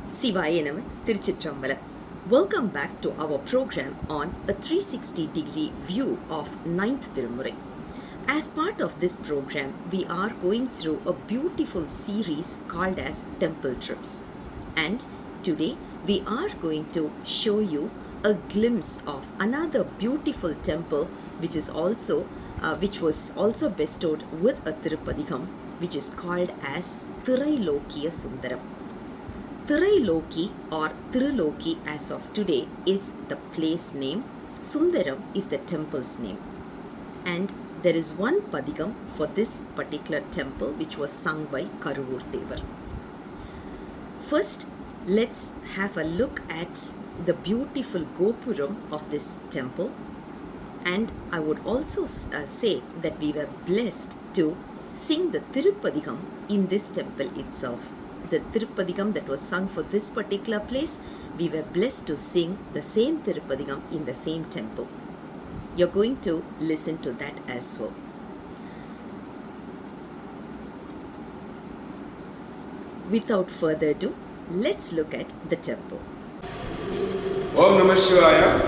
Sivaye Nama Tiruchitrambalam. Welcome back to our program on a 360-degree view of 9th Tirumurai. As part of this program, we are going through a beautiful series called as Temple Trips. And today, we are going to show you a glimpse of another beautiful temple which was also bestowed with a Tirupathikam, which is called as Thirailokki Sundaram. Thirailokki or Thirailokki as of today is the place name. Sundaram is the temple's name. And there is one Padikam for this particular temple which was sung by Karuvur Devar. First, let's have a look at the beautiful Gopuram of this temple. And I would also say that we were blessed to sing the Tirupathikam in this temple itself. The Tirupathikam that was sung for this particular place, we were blessed to sing the same Tirupathikam in the same temple. You're going to listen to that as well. Without further ado, let's look at the temple. Om Namah Shivaya.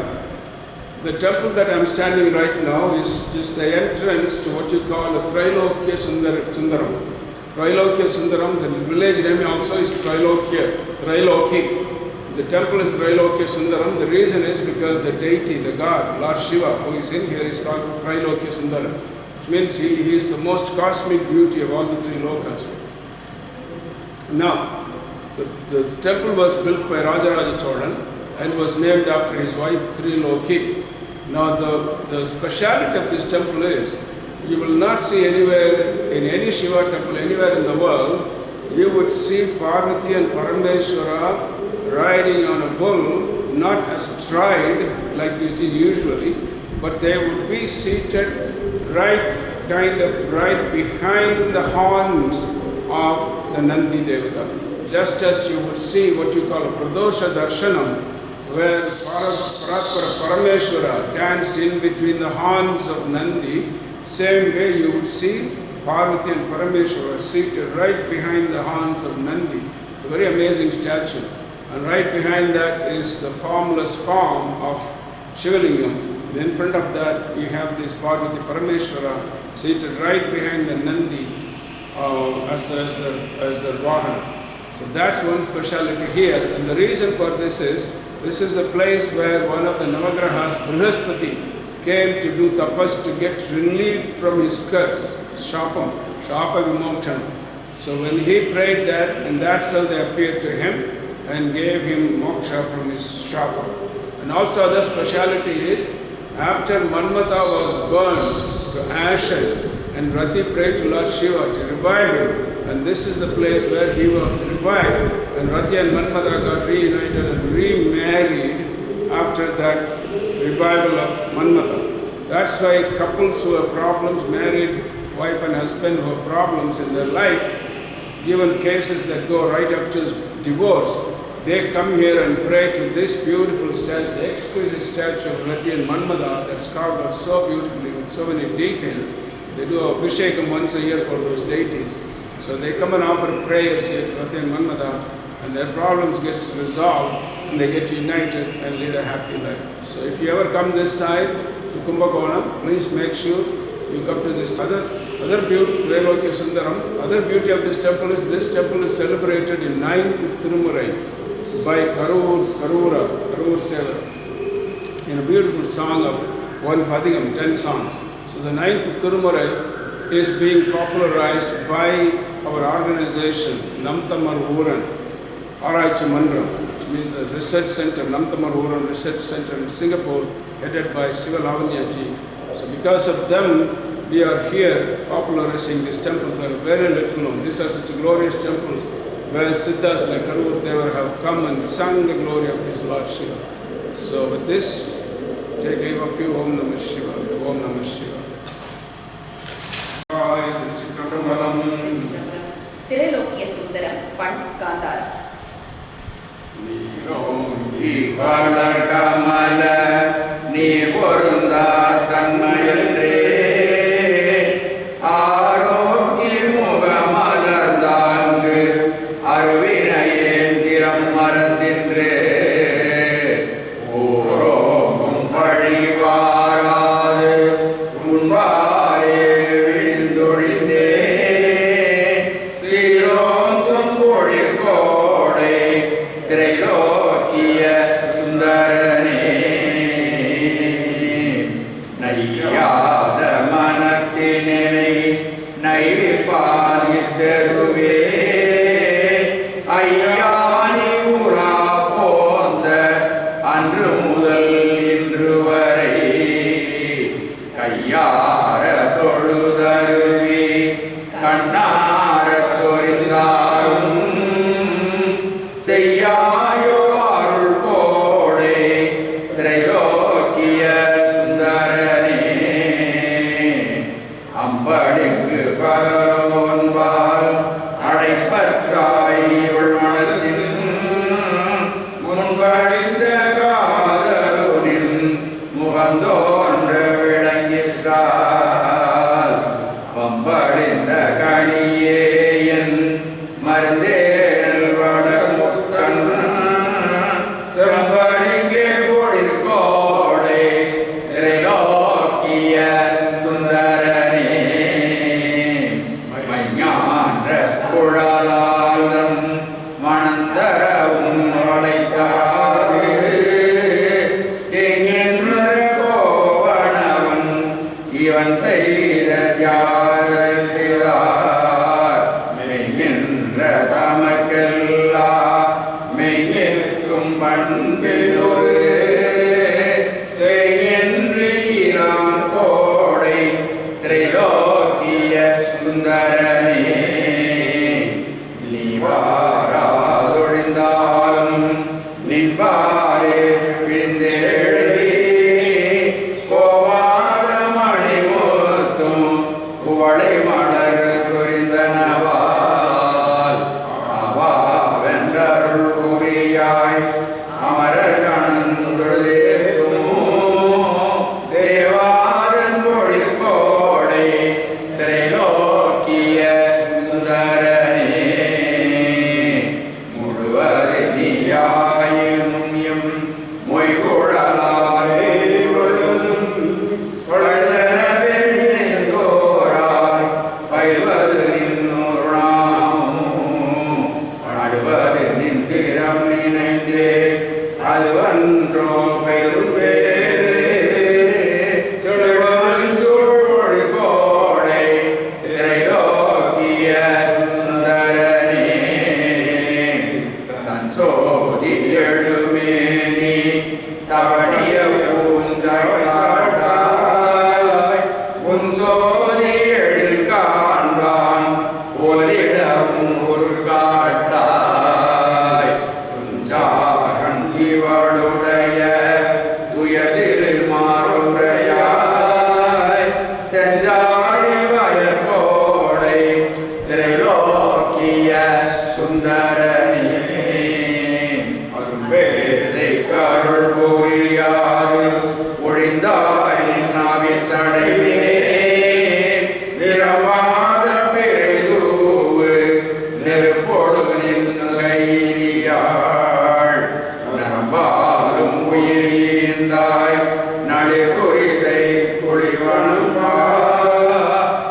The temple that I am standing right now is just the entrance to what you call the Thirailokki Sundaram. Thirailokki Sundaram, the village name also is Thirailokki. The temple is Thirailokki Sundaram. The reason is because the deity, the god, Lord Shiva, who is in here, is called Thirailokki Sundaram, which means he is the most cosmic beauty of all the three lokas. Now, the temple was built by Rajaraja Cholan and was named after his wife Thirailokki. Now the speciality of this temple is, you will not see anywhere, in any Shiva temple, anywhere in the world, you would see Parvati and Parameshwara riding on a bull, not astride like we see usually, but they would be seated right behind the horns of the Nandi Devata. Just as you would see what you call a Pradosha Darshanam, where Parameshwara danced in between the horns of Nandi, same way you would see Parvati and Parameshwara seated right behind the horns of Nandi. It's a very amazing statue. And right behind that is the formless form of Shivalingam. And in front of that you have this Parvati Parameshwara seated right behind the Nandi as the Vahana. So that's one speciality here. And the reason for this is a place where one of the Navagrahas, Brihaspati, came to do tapas to get relieved from his curse, Shapa Vimokshana. So when he prayed that, and that's how they appeared to him and gave him moksha from his Shapa. And also other speciality is, after Manmata was burned to ashes, and Rati prayed to Lord Shiva to revive him, and this is the place where he was revived, and Rati and Manmata got reunited and remarried after that revival of Manmata. That's why couples who have problems, married wife and husband who have problems in their life, given cases that go right up to divorce, they come here and pray to this beautiful statue, exquisite statue of Rati and Manmata that's carved out so beautifully with so many details. They do Abhishekam once a year for those deities. So they come and offer prayers here to Rati and Manmata, and their problems get resolved and they get united and lead a happy life. So if you ever come this side to Kumbakonam, please make sure you come to this. Other beauty, Thirailokki Sundaram, other beauty of this temple is celebrated in 9th Tirumurai by Karuvur Devar in a beautiful song of one Padikam, 10 songs. So the 9th Tirumurai is being popularized by our organization, Namtamar Uran, Araichi Mandram, which means the research center, Namtamar Uran Research Center in Singapore, headed by Sivalavanya ji. So because of them, we are here popularizing these temples that are very little known. These are such glorious temples where Siddhas like Karuvur Devar have come and sung the glory of this Lord Shiva. So with this, take leave of you. Om Namah Shiva. Om Namah Shiva. Thirailokki Sundaram, Pan Kandar. Kamala, ni porunda tanmayandre, Arokki Muga Malardangu, Arvinayendiram Mara தெருவே ஐயானி உலா போந்த அன்று முதல் இன்று வரை கையார தொழுதருவி கண்ணார சொரிந்தாரும் செய்யாயோ அருள் கோடை திரைலோக்கிய சுந்தரனே அம்படிக்கு பகலோன்பால் அடைப்பற்றாய் உள்மனத்தின் முன்படிந்த காதலுனின் முகந்தோன்ற விளங்கிற்றால் பம்படிந்த கணியே என் மருந்தேல் வடமுக்கன் செம்படிங்கே போடிற்கோடை திரைலோக்கிய சுந்தரனே மைஞான்ற குழலாளன் மணந்தரவும் வளைத்தாது எங்கென்ற கோவனவன் இவன் செய்த தியாசிதார் மெய்கின்ற தமக்கெல்லா மெய்யேற்கும் பண்பிலொரு செய்கின்று ஈரான் கோடை திரைலோக்கிய சுந்தரனே நீ வாராதொழிந்தாலும் நின்பாரே விழுந்தேழே கோவாத மணிமுத்தும் குவளை மலர் சொரிந்தனவால் அவா வென்றருள் புரியாய் அமரர் கணந்தொழுதேத்தும் தேவாதன் பொழிற்கோடை திரைலோக்கிய சுந்தரனே முழுவதை நீயாயினும் எம் மொய்குழலாய் பொழுதும் பொழுதனவே நினைந்தோராய் பயில்வது நின்னோர் நாமும் அடுவது நின் திறம் நினைந்தே அதுவன்றோ பெரும் பேரு சுடுவன் சூழ்மொழி கோடை திரைலோக்கிய சுந்தரனே தன் சோதி எழுமேனி தவடிய பூந்தாய் உன் சோதி எழில் காண்பான் ஓரிடமும் ஒரு காட்டாய் துஞ்சாகன் இவளுடைய துயதிரு மாறுரையாய் செஞ்சாழி வயற்கோடை திரைலோக்கிய சுந்தரனே அரும்பேதை கருள் புரியாது ஒழிந்தாய் நாவின் சடைவே நிறவாத பெரிதூவு நெருப்பொடு நின்கையாள் நம்பாலும் உயிரிந்தாய் நளிர்குரிசை குழிவனம்பா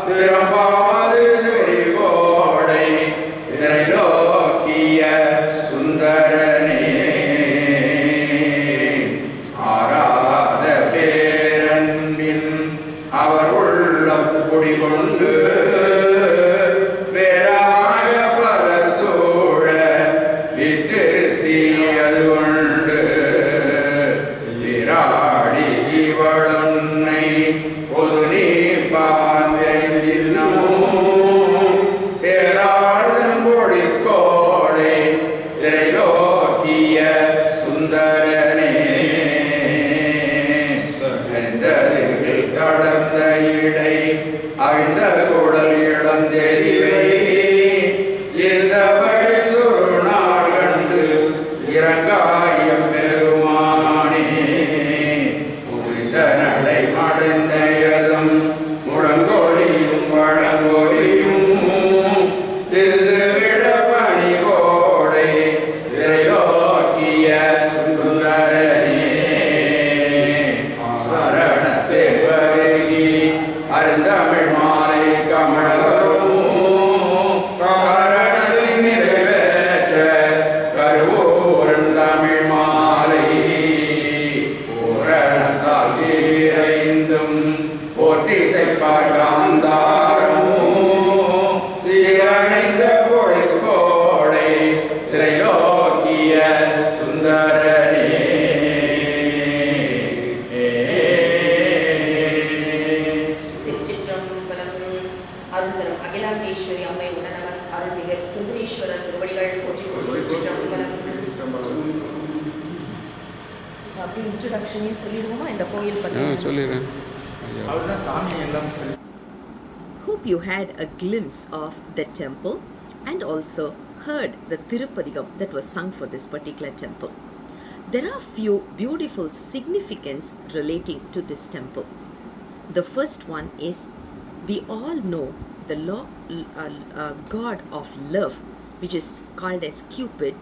திறம்பாது செறிவோடை திரைலோக்கிய சுந்தரனே ஆராத பேரன்பின் அவர் உள்ளம் குடிகொண்டு பேராக பலர் சூழ விற்றிருத்தி அது கொண்டு விராடி இவளுன்னை பொது நீ பாந்தினமும் பேராளம் பொழிற்கோடை திரைலோக்கிய சுந்தரனே செந்ததில் கடந்த இடை அழிந்த குடல் இளந்தெரிவை இருந்தவழி சுருநாள் கண்டு இறங்காயம் பெருமானே புரிந்த நடை மடந்தையதும் முழங்கோலியும் வழங்கோலியும் திருந்துவிட பணி கோடை திரைலோக்கிய சுந்தரனே மரணத்தை வருகி அருந்தமிழ் மாலை கமலரும் அருள்தரும் அகிலாண்டேஸ்வரி அம்மை உடனவர் அருள்மிகு சுந்தரேஸ்வரர் திருவடிகள் போற்றி அப்படி இன்ட்ரடக்ஷனே சொல்லிடுவோமா இந்த கோயில் பற்றி? சொல்லிடுறேன். அவர்தான் சாமி எல்லாம் சொல்லி. Hope you had a glimpse of the temple and also heard the Tirupadigam that was sung for this particular temple. There are few beautiful significance relating to this temple. The first one is, we all know the god of love, which is called as Cupid.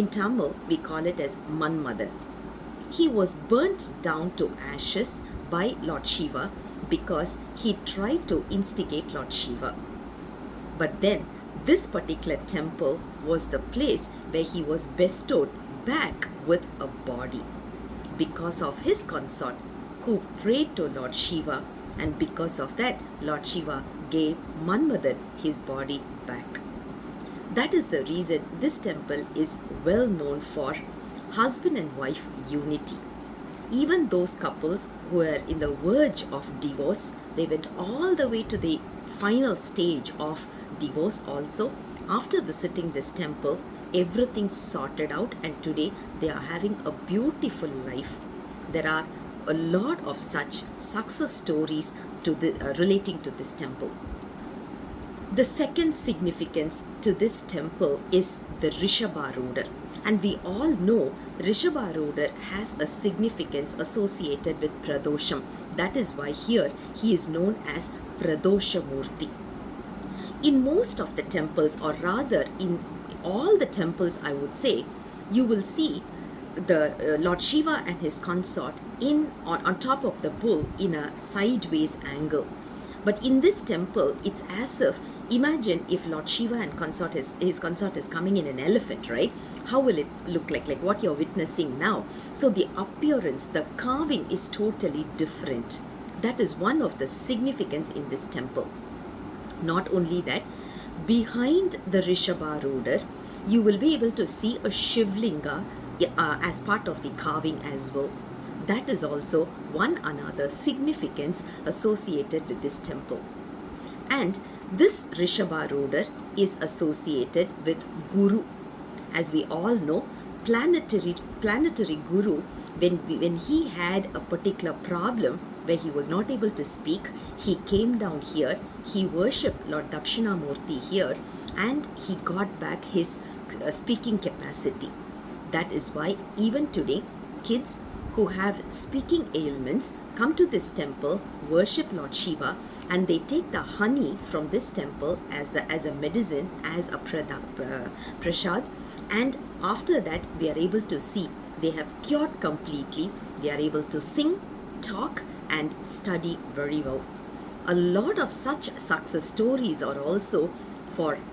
In Tamil we call it as Manmadan. He was burnt down to ashes by Lord Shiva because he tried to instigate Lord Shiva. But then this particular temple was the place where he was bestowed back with a body because of his consort who prayed to Lord Shiva, and because of that Lord Shiva gave Manmadan his body back. That is the reason this temple is well known for husband and wife unity. Even those couples who were in the verge of divorce, they went all the way to the final stage of divorce also. After visiting this temple, everything sorted out, and today they are having a beautiful life. There are a lot of such success stories relating to this temple. The second significance to this temple is the Rishabharudar. And we all know Rishabharudar has a significance associated with Pradosham. That is why here he is known as Pradoshamurti. In most of the temples, or rather in all the temples I would say, you will see the Lord Shiva and his consort on top of the bull in a sideways angle. But in this temple, it's as if, imagine if Lord Shiva and his consort is coming in an elephant, right? How will it look like what you're witnessing now? So the appearance, the carving is totally different. That is one of the significance in this temple. Not only that, behind the Rishabharudar, you will be able to see a Shivlinga as part of the carving as well. That is also one another significance associated with this temple. And this Rishabharudar is associated with Guru. As we all know, planetary Guru, when he had a particular problem where he was not able to speak, he came down here, he worshipped Lord Dakshinamurti here, and he got back his speaking capacity. That is why even today, kids who have speaking ailments come to this temple, worship Lord Shiva, and they take the honey from this temple as a medicine, as a prasad, and after that we are able to see they have cured completely. They are able to sing, talk, and study very well. A lot of such success stories are also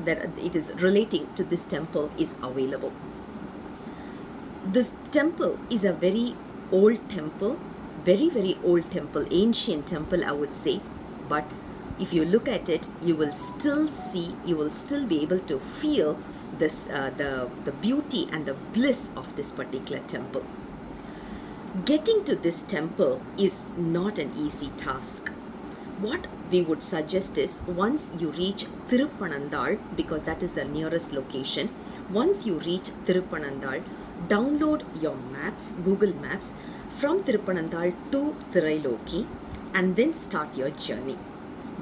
that it is relating to this temple is available. This temple is a very old temple, very old temple, ancient temple I would say. But if you look at it, you will still be able to feel this the beauty and the bliss of this particular temple. Getting to this temple is not an easy task. What we would suggest is, once you reach Thiruppanandal, because that is the nearest location, once you reach Thiruppanandal, download your maps, Google Maps, from Thiruppanandal to Thirailokki, and then start your journey.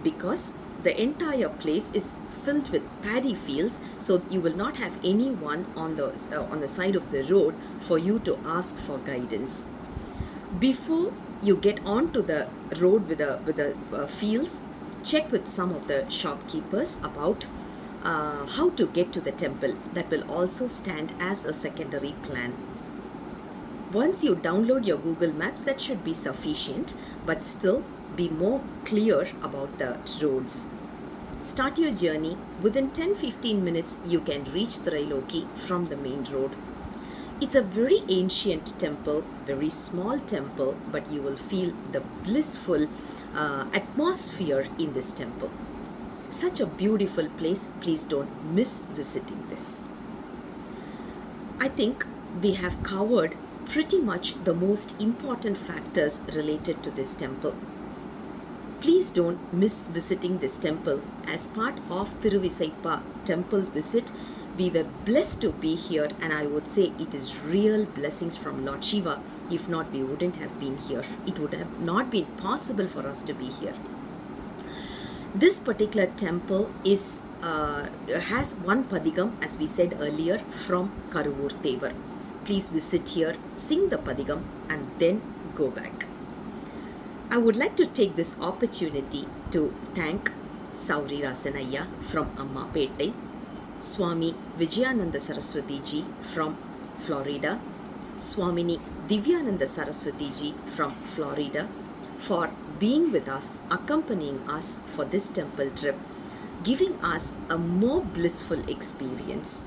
Because the entire place is filled with paddy fields, so you will not have anyone on the side of the road for you to ask for guidance. Before you get onto the road with the fields, check with some of the shopkeepers about how to get to the temple. That will also stand as a secondary plan. Once you download your Google Maps, that should be sufficient, but still be more clear about the roads. Start your journey. Within 10-15 minutes, you can reach Thirailokki from the main road. It's a very ancient temple, very small temple, but you will feel the blissful atmosphere in this temple. Such a beautiful place. Please don't miss visiting this. I think we have covered pretty much the most important factors related to this temple. Please don't miss visiting this temple. As part of Thiruvisaipa temple visit, we were blessed to be here, and I would say it is real blessings from Lord Shiva. If not, we wouldn't have been here. It would have not been possible for us to be here. This particular temple has one padigam, as we said earlier, from Karuvur Devar. Please visit here, sing the padigam, and then go back. I would like to take this opportunity to thank Sauri Rasanaya from Ammapettai, Swami Vijayananda Saraswati ji from Florida, Swamini Divyananda Saraswati ji from Florida, for being with us, accompanying us for this temple trip, giving us a more blissful experience.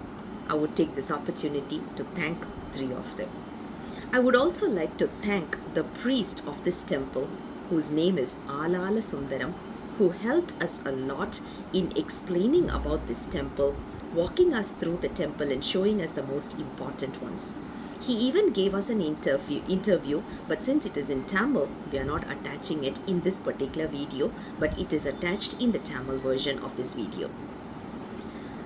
I would take this opportunity to thank three of them. I would also like to thank the priest of this temple, whose name is Alala Sundaram, who helped us a lot in explaining about this temple, walking us through the temple and showing us the most important ones. He even gave us an interview, but since it is in Tamil, we are not attaching it in this particular video, but it is attached in the Tamil version of this video.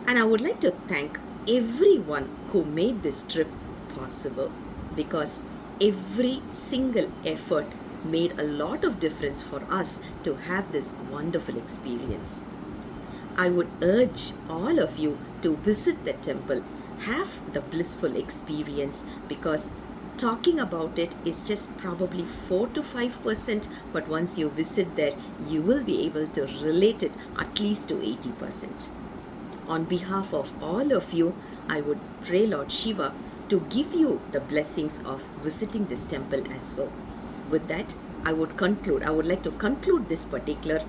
And I would like to thank everyone who made this trip possible, because every single effort made a lot of difference for us to have this wonderful experience. I would urge all of you to visit the temple, have the blissful experience, because talking about it is just probably 4 to 5%, but once you visit there, you will be able to relate it at least to 80%. On behalf of all of you, I would pray Lord Shiva to give you the blessings of visiting this temple as well. With that, I would like to conclude this particular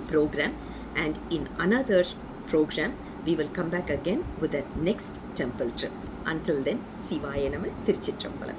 program, and in another program, we will come back again with the next temple trip. Until then, Sivaya Nama, Thirichitrambalam.